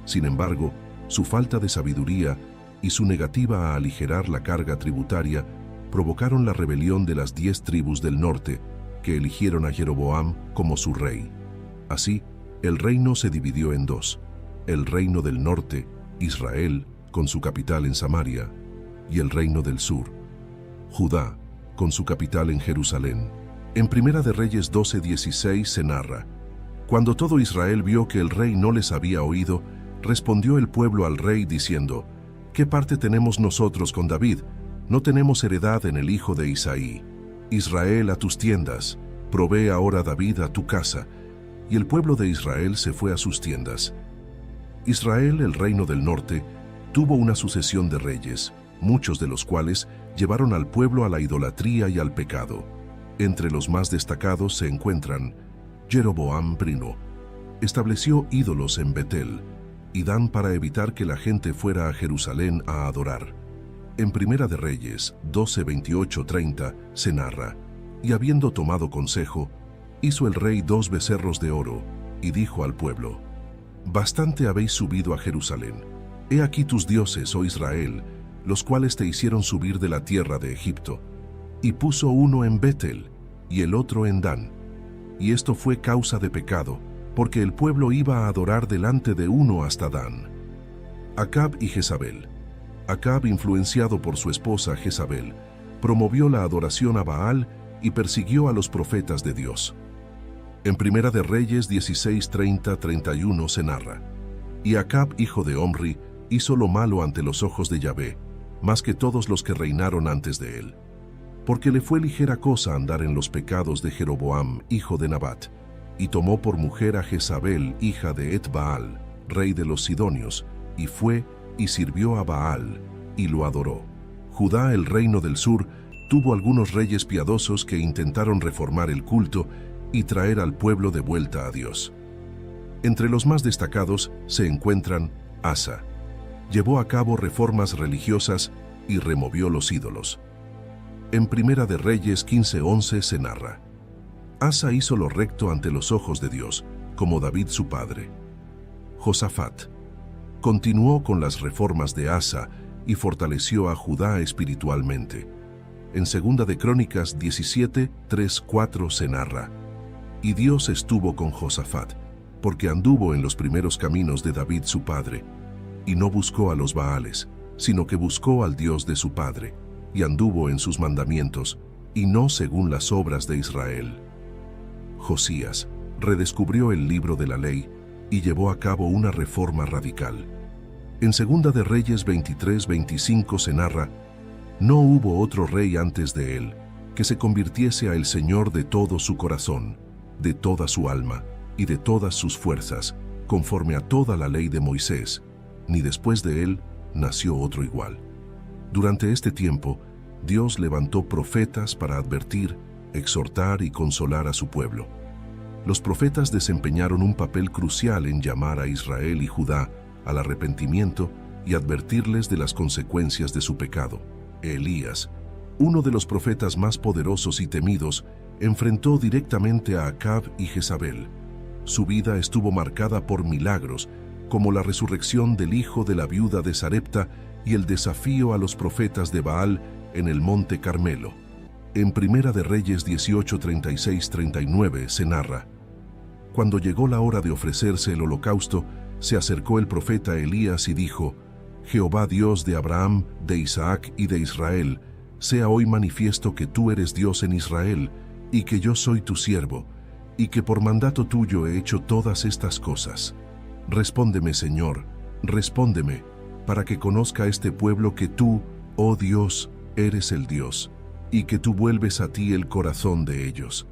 Sin embargo, su falta de sabiduría y su negativa a aligerar la carga tributaria provocaron la rebelión de las 10 tribus del norte, que eligieron a Jeroboam como su rey. Así, el reino se dividió en dos: el reino del norte, Israel, con su capital en Samaria, y el reino del sur, Judá, con su capital en Jerusalén. En Primera de Reyes 12:16 se narra: cuando todo Israel vio que el rey no les había oído, respondió el pueblo al rey diciendo: ¿qué parte tenemos nosotros con David? No tenemos heredad en el hijo de Isaí. Israel, a tus tiendas, provee ahora David a tu casa. Y el pueblo de Israel se fue a sus tiendas. Israel, el reino del norte, tuvo una sucesión de reyes, muchos de los cuales llevaron al pueblo a la idolatría y al pecado. Entre los más destacados se encuentran Jeroboam I. Estableció ídolos en Betel y Dan para evitar que la gente fuera a Jerusalén a adorar. En Primera de Reyes 12:28-30 se narra: y habiendo tomado consejo, hizo el rey 2 becerros de oro, y dijo al pueblo: bastante habéis subido a Jerusalén. He aquí tus dioses, oh Israel, los cuales te hicieron subir de la tierra de Egipto. Y puso uno en Betel, y el otro en Dan. Y esto fue causa de pecado, porque el pueblo iba a adorar delante de uno hasta Dan. Acab y Jezabel. Acab, influenciado por su esposa Jezabel, promovió la adoración a Baal y persiguió a los profetas de Dios. En Primera de Reyes 16:30-31 se narra: y Acab, hijo de Omri, hizo lo malo ante los ojos de Yahvé, más que todos los que reinaron antes de él. Porque le fue ligera cosa andar en los pecados de Jeroboam, hijo de Nabat, y tomó por mujer a Jezabel, hija de Et-Baal, rey de los Sidonios, y fue y sirvió a Baal, y lo adoró. Judá, el reino del sur, tuvo algunos reyes piadosos que intentaron reformar el culto y traer al pueblo de vuelta a Dios. Entre los más destacados se encuentran Asa. Llevó a cabo reformas religiosas y removió los ídolos. En Primera de Reyes 15:11 se narra: Asa hizo lo recto ante los ojos de Dios, como David su padre. Josafat continuó con las reformas de Asa y fortaleció a Judá espiritualmente. En Segunda de Crónicas 17:3-4 se narra: y Dios estuvo con Josafat, porque anduvo en los primeros caminos de David su padre, y no buscó a los Baales, sino que buscó al Dios de su padre, y anduvo en sus mandamientos, y no según las obras de Israel. Josías redescubrió el libro de la ley y llevó a cabo una reforma radical. En Segunda de Reyes 23:25 se narra: no hubo otro rey antes de él que se convirtiese a el Señor de todo su corazón, de toda su alma y de todas sus fuerzas, conforme a toda la ley de Moisés, ni después de él nació otro igual. Durante este tiempo, Dios levantó profetas para advertir, exhortar y consolar a su pueblo. Los profetas desempeñaron un papel crucial en llamar a Israel y Judá al arrepentimiento y advertirles de las consecuencias de su pecado. Elías, uno de los profetas más poderosos y temidos, enfrentó directamente a Acab y Jezabel. Su vida estuvo marcada por milagros, como la resurrección del hijo de la viuda de Sarepta y el desafío a los profetas de Baal en el monte Carmelo. En Primera de Reyes 18:36-39 se narra: cuando llegó la hora de ofrecerse el holocausto, se acercó el profeta Elías y dijo: Jehová Dios de Abraham, de Isaac y de Israel, sea hoy manifiesto que tú eres Dios en Israel, y que yo soy tu siervo, y que por mandato tuyo he hecho todas estas cosas. Respóndeme, Señor, respóndeme, para que conozca este pueblo que tú, oh Dios, eres el Dios, y que tú vuelves a ti el corazón de ellos.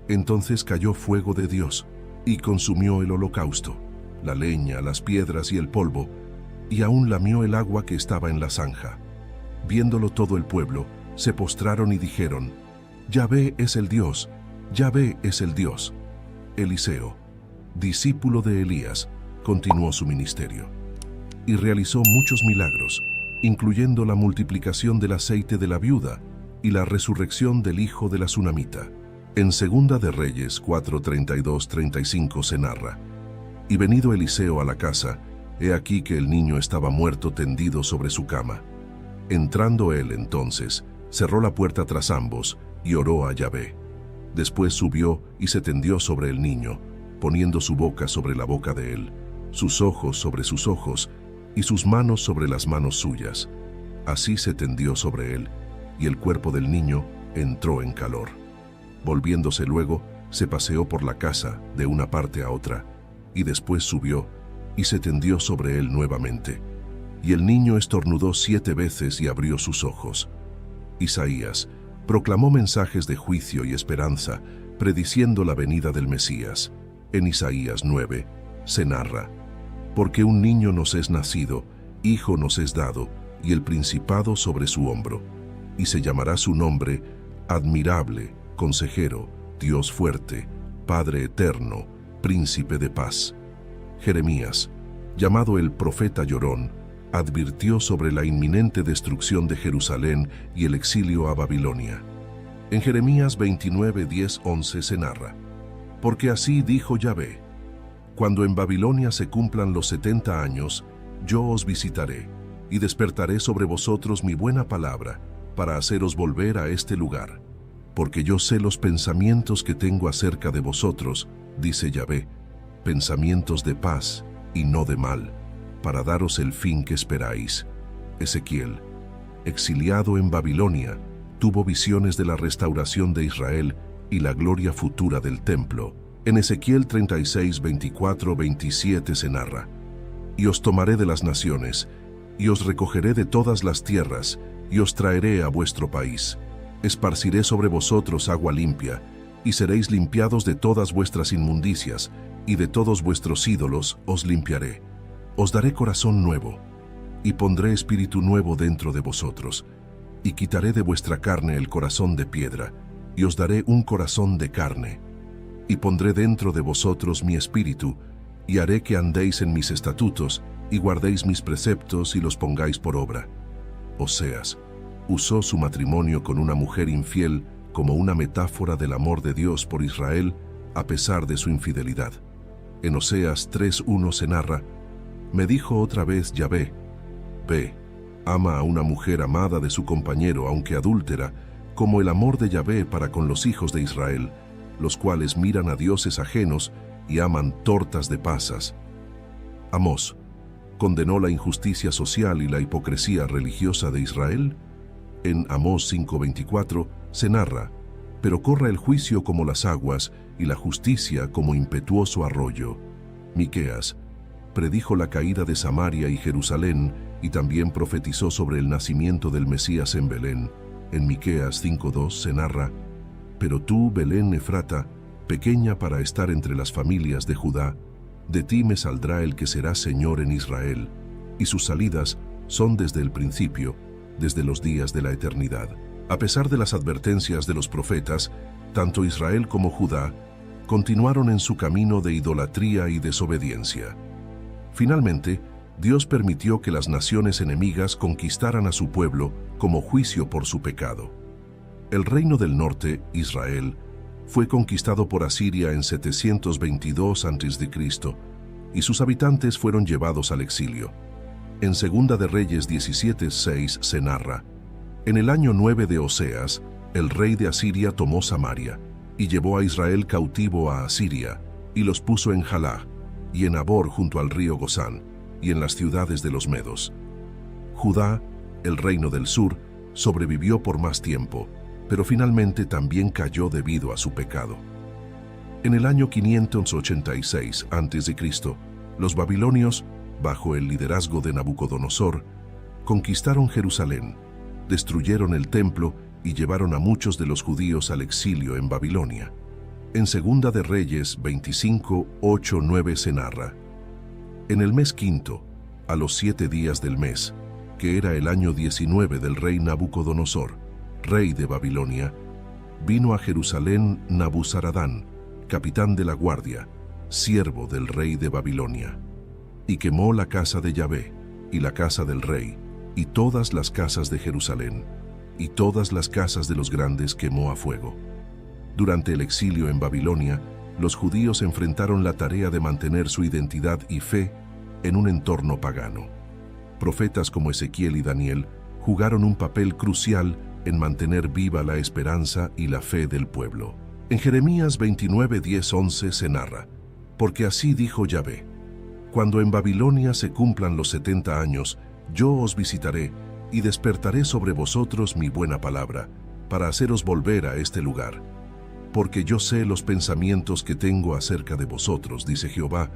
Entonces cayó fuego de Dios, y consumió el holocausto, la leña, las piedras y el polvo, y aún lamió el agua que estaba en la zanja. Viéndolo todo el pueblo, se postraron y dijeron: Yahvé es el Dios, Yahvé es el Dios. Eliseo, discípulo de Elías, continuó su ministerio y realizó muchos milagros, incluyendo la multiplicación del aceite de la viuda y la resurrección del hijo de la Sunamita. En Segunda de Reyes 4:32-35 se narra: Y venido Eliseo a la casa, he aquí que el niño estaba muerto tendido sobre su cama. Entrando él entonces, cerró la puerta tras ambos y oró a Yahvé. Después subió y se tendió sobre el niño, poniendo su boca sobre la boca de él, sus ojos sobre sus ojos y sus manos sobre las manos suyas. Así se tendió sobre él, y el cuerpo del niño entró en calor. Volviéndose luego, se paseó por la casa de una parte a otra, y después subió y se tendió sobre él nuevamente. Y el niño estornudó 7 veces y abrió sus ojos. Isaías proclamó mensajes de juicio y esperanza, prediciendo la venida del Mesías. En Isaías 9 se narra: Porque un niño nos es nacido, hijo nos es dado, y el principado sobre su hombro. Y se llamará su nombre Admirable, Consejero, Dios fuerte, Padre eterno, Príncipe de paz. Jeremías, llamado el profeta llorón, advirtió sobre la inminente destrucción de Jerusalén y el exilio a Babilonia. En Jeremías 29:10-11 se narra: Porque así dijo Yahvé: Cuando en Babilonia se cumplan los 70 años, yo os visitaré, y despertaré sobre vosotros mi buena palabra, para haceros volver a este lugar. Porque yo sé los pensamientos que tengo acerca de vosotros, dice Yahvé, pensamientos de paz y no de mal, para daros el fin que esperáis. Ezequiel, exiliado en Babilonia, tuvo visiones de la restauración de Israel y la gloria futura del templo. En Ezequiel 36:24-27 se narra: Y os tomaré de las naciones, y os recogeré de todas las tierras, y os traeré a vuestro país. Esparciré sobre vosotros agua limpia, y seréis limpiados de todas vuestras inmundicias, y de todos vuestros ídolos os limpiaré. Os daré corazón nuevo, y pondré espíritu nuevo dentro de vosotros, y quitaré de vuestra carne el corazón de piedra, y os daré un corazón de carne. Y pondré dentro de vosotros mi espíritu, y haré que andéis en mis estatutos, y guardéis mis preceptos y los pongáis por obra. Oseas usó su matrimonio con una mujer infiel como una metáfora del amor de Dios por Israel, a pesar de su infidelidad. En Oseas 3:1 se narra: Me dijo otra vez Yahvé: Ve, ama a una mujer amada de su compañero, aunque adúltera, como el amor de Yahvé para con los hijos de Israel, los cuales miran a dioses ajenos y aman tortas de pasas. Amós condenó la injusticia social y la hipocresía religiosa de Israel. En Amós 5:24 se narra: Pero corra el juicio como las aguas y la justicia como impetuoso arroyo. Miqueas predijo la caída de Samaria y Jerusalén y también profetizó sobre el nacimiento del Mesías en Belén. En Miqueas 5:2 se narra: Pero tú, Belén Efrata, pequeña para estar entre las familias de Judá, de ti me saldrá el que será Señor en Israel, y sus salidas son desde el principio, desde los días de la eternidad. A pesar de las advertencias de los profetas, tanto Israel como Judá continuaron en su camino de idolatría y desobediencia. Finalmente, Dios permitió que las naciones enemigas conquistaran a su pueblo como juicio por su pecado. El reino del norte, Israel, fue conquistado por Asiria en 722 a.C. y sus habitantes fueron llevados al exilio. En Segunda de Reyes 17:6 se narra: En el año 9 de Oseas, el rey de Asiria tomó Samaria y llevó a Israel cautivo a Asiria y los puso en Jalá y en Abor junto al río Gozán y en las ciudades de los medos. Judá, el reino del sur, sobrevivió por más tiempo, pero finalmente también cayó debido a su pecado. En el año 586 a.C., los babilonios, bajo el liderazgo de Nabucodonosor, conquistaron Jerusalén, destruyeron el templo y llevaron a muchos de los judíos al exilio en Babilonia. En Segunda de Reyes 25:8-9 se narra: En el mes quinto, a los 7 días del mes, que era el año 19 del rey Nabucodonosor, rey de Babilonia, vino a Jerusalén Nabuzaradán, capitán de la guardia, siervo del rey de Babilonia, y quemó la casa de Yahvé, y la casa del rey, y todas las casas de Jerusalén, y todas las casas de los grandes quemó a fuego. Durante el exilio en Babilonia, los judíos enfrentaron la tarea de mantener su identidad y fe en un entorno pagano. Profetas como Ezequiel y Daniel jugaron un papel crucial en mantener viva la esperanza y la fe del pueblo. En Jeremías 29, 10, 11 se narra: porque así dijo Yahvé, cuando en Babilonia se cumplan los 70 años, yo os visitaré y despertaré sobre vosotros mi buena palabra, para haceros volver a este lugar. Porque yo sé los pensamientos que tengo acerca de vosotros, dice Jehová,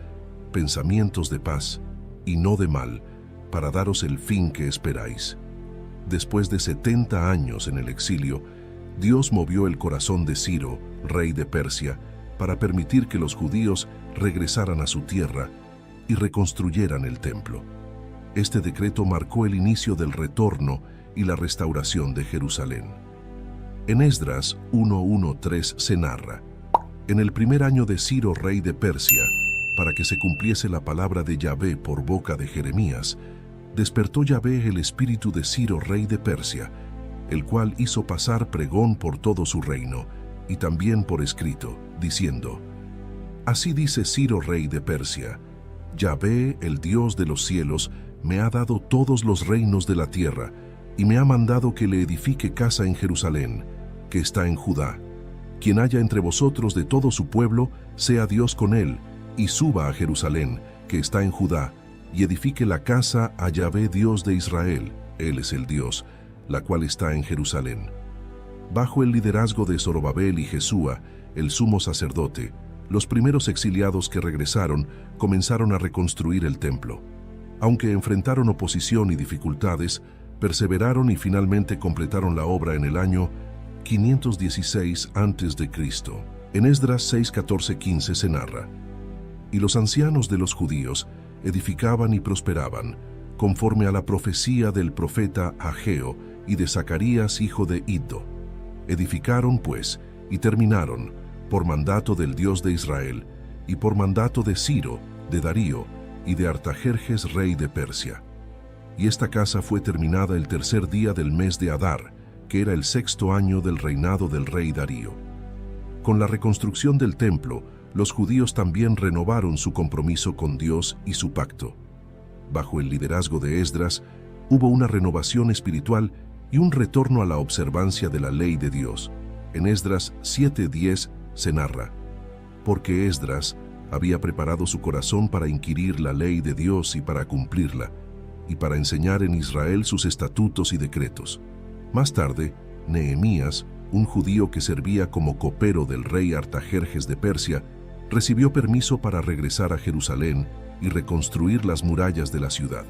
pensamientos de paz y no de mal, para daros el fin que esperáis. Después de 70 años en el exilio, Dios movió el corazón de Ciro, rey de Persia, para permitir que los judíos regresaran a su tierra y reconstruyeran el templo. Este decreto marcó el inicio del retorno y la restauración de Jerusalén. En Esdras 1:1-3 se narra: en el primer año de Ciro, rey de Persia, para que se cumpliese la palabra de Yahvé por boca de Jeremías, despertó Yahvé el espíritu de Ciro, rey de Persia, el cual hizo pasar pregón por todo su reino, y también por escrito, diciendo: así dice Ciro, rey de Persia, Yahvé, el Dios de los cielos, me ha dado todos los reinos de la tierra, y me ha mandado que le edifique casa en Jerusalén, que está en Judá. Quien haya entre vosotros de todo su pueblo, sea Dios con él, y suba a Jerusalén, que está en Judá, y edifique la casa a Yahvé, Dios de Israel, él es el Dios, la cual está en Jerusalén. Bajo el liderazgo de Zorobabel y Jesúa, el sumo sacerdote, los primeros exiliados que regresaron comenzaron a reconstruir el templo. Aunque enfrentaron oposición y dificultades, perseveraron y finalmente completaron la obra en el año 516 a.C. En Esdras 6, 14, 15 se narra: y los ancianos de los judíos edificaban y prosperaban, conforme a la profecía del profeta Ageo y de Zacarías, hijo de Iddo. Edificaron, pues, y terminaron, por mandato del Dios de Israel, y por mandato de Ciro, de Darío, y de Artajerjes, rey de Persia. Y esta casa fue terminada el tercer día del mes de Adar, que era el 6º año del reinado del rey Darío. Con la reconstrucción del templo, los judíos también renovaron su compromiso con Dios y su pacto. Bajo el liderazgo de Esdras, hubo una renovación espiritual y un retorno a la observancia de la ley de Dios. En Esdras 7:10 se narra: porque Esdras había preparado su corazón para inquirir la ley de Dios y para cumplirla, y para enseñar en Israel sus estatutos y decretos. Más tarde, Nehemías, un judío que servía como copero del rey Artajerjes de Persia, recibió permiso para regresar a Jerusalén y reconstruir las murallas de la ciudad.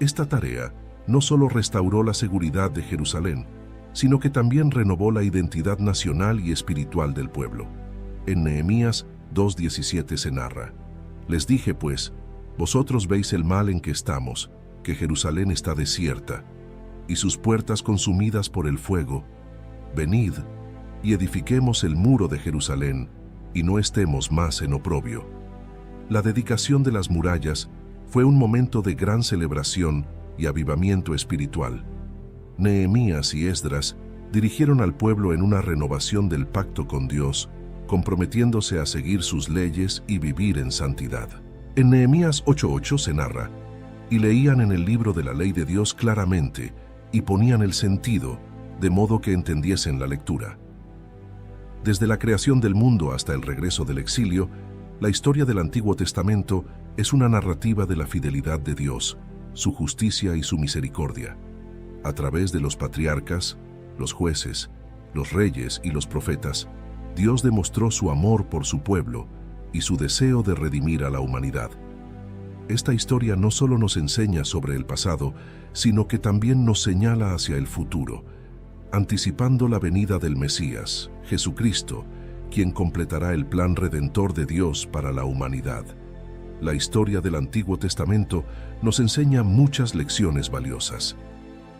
Esta tarea no solo restauró la seguridad de Jerusalén, sino que también renovó la identidad nacional y espiritual del pueblo. En Nehemías 2:17 se narra: les dije pues, vosotros veis el mal en que estamos, que Jerusalén está desierta, y sus puertas consumidas por el fuego. Venid, y edifiquemos el muro de Jerusalén, y no estemos más en oprobio. La dedicación de las murallas fue un momento de gran celebración y avivamiento espiritual. Nehemías y Esdras dirigieron al pueblo en una renovación del pacto con Dios, comprometiéndose a seguir sus leyes y vivir en santidad. En Nehemías 8:8 se narra: y leían en el libro de la ley de Dios claramente, y ponían el sentido, de modo que entendiesen la lectura. Desde la creación del mundo hasta el regreso del exilio, la historia del Antiguo Testamento es una narrativa de la fidelidad de Dios, su justicia y su misericordia. A través de los patriarcas, los jueces, los reyes y los profetas, Dios demostró su amor por su pueblo y su deseo de redimir a la humanidad. Esta historia no solo nos enseña sobre el pasado, sino que también nos señala hacia el futuro, anticipando la venida del Mesías, Jesucristo, quien completará el plan redentor de Dios para la humanidad. la historia del Antiguo Testamento nos enseña muchas lecciones valiosas.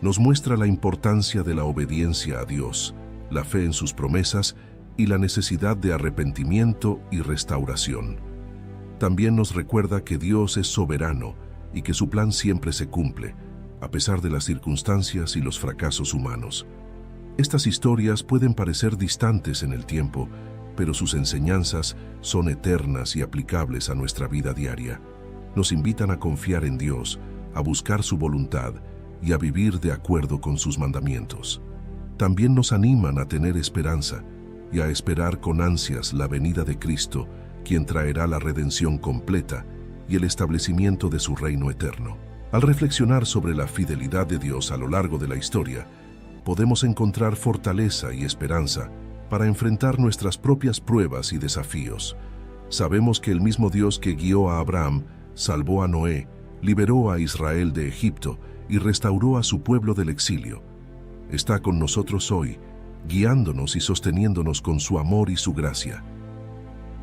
Nos muestra la importancia de la obediencia a Dios, la fe en sus promesas y la necesidad de arrepentimiento y restauración. También nos recuerda que Dios es soberano y que su plan siempre se cumple, a pesar de las circunstancias y los fracasos humanos. Estas historias pueden parecer distantes en el tiempo, pero sus enseñanzas son eternas y aplicables a nuestra vida diaria. Nos invitan a confiar en Dios, a buscar su voluntad y a vivir de acuerdo con sus mandamientos. También nos animan a tener esperanza y a esperar con ansias la venida de Cristo, quien traerá la redención completa y el establecimiento de su reino eterno. Al reflexionar sobre la fidelidad de Dios a lo largo de la historia, podemos encontrar fortaleza y esperanza para enfrentar nuestras propias pruebas y desafíos. Sabemos que el mismo Dios que guió a Abraham, salvó a Noé, liberó a Israel de Egipto y restauró a su pueblo del exilio, está con nosotros hoy, guiándonos y sosteniéndonos con su amor y su gracia.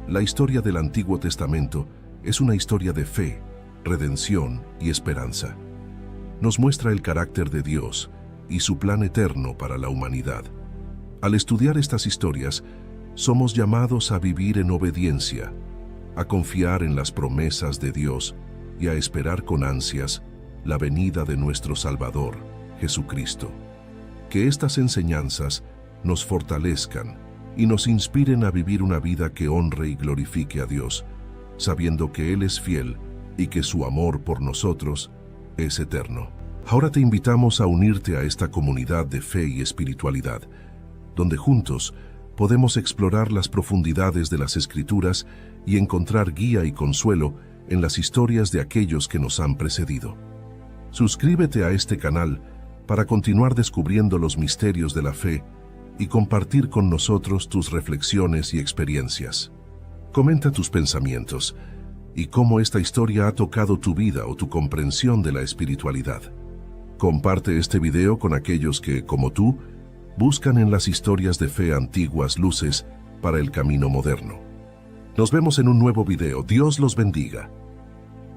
La historia del Antiguo Testamento es una historia de fe, redención y esperanza. Nos muestra el carácter de Dios y su plan eterno para la humanidad. Al estudiar estas historias, somos llamados a vivir en obediencia, a confiar en las promesas de Dios y a esperar con ansias la venida de nuestro Salvador, Jesucristo. Que estas enseñanzas nos fortalezcan y nos inspiren a vivir una vida que honre y glorifique a Dios, sabiendo que Él es fiel y que su amor por nosotros es eterno. Ahora te invitamos a unirte a esta comunidad de fe y espiritualidad, donde juntos podemos explorar las profundidades de las Escrituras y encontrar guía y consuelo en las historias de aquellos que nos han precedido. Suscríbete a este canal para continuar descubriendo los misterios de la fe y compartir con nosotros tus reflexiones y experiencias. Comenta tus pensamientos y cómo esta historia ha tocado tu vida o tu comprensión de la espiritualidad. Comparte este video con aquellos que, como tú, buscan en las historias de fe antiguas luces para el camino moderno. Nos vemos en un nuevo video. Dios los bendiga.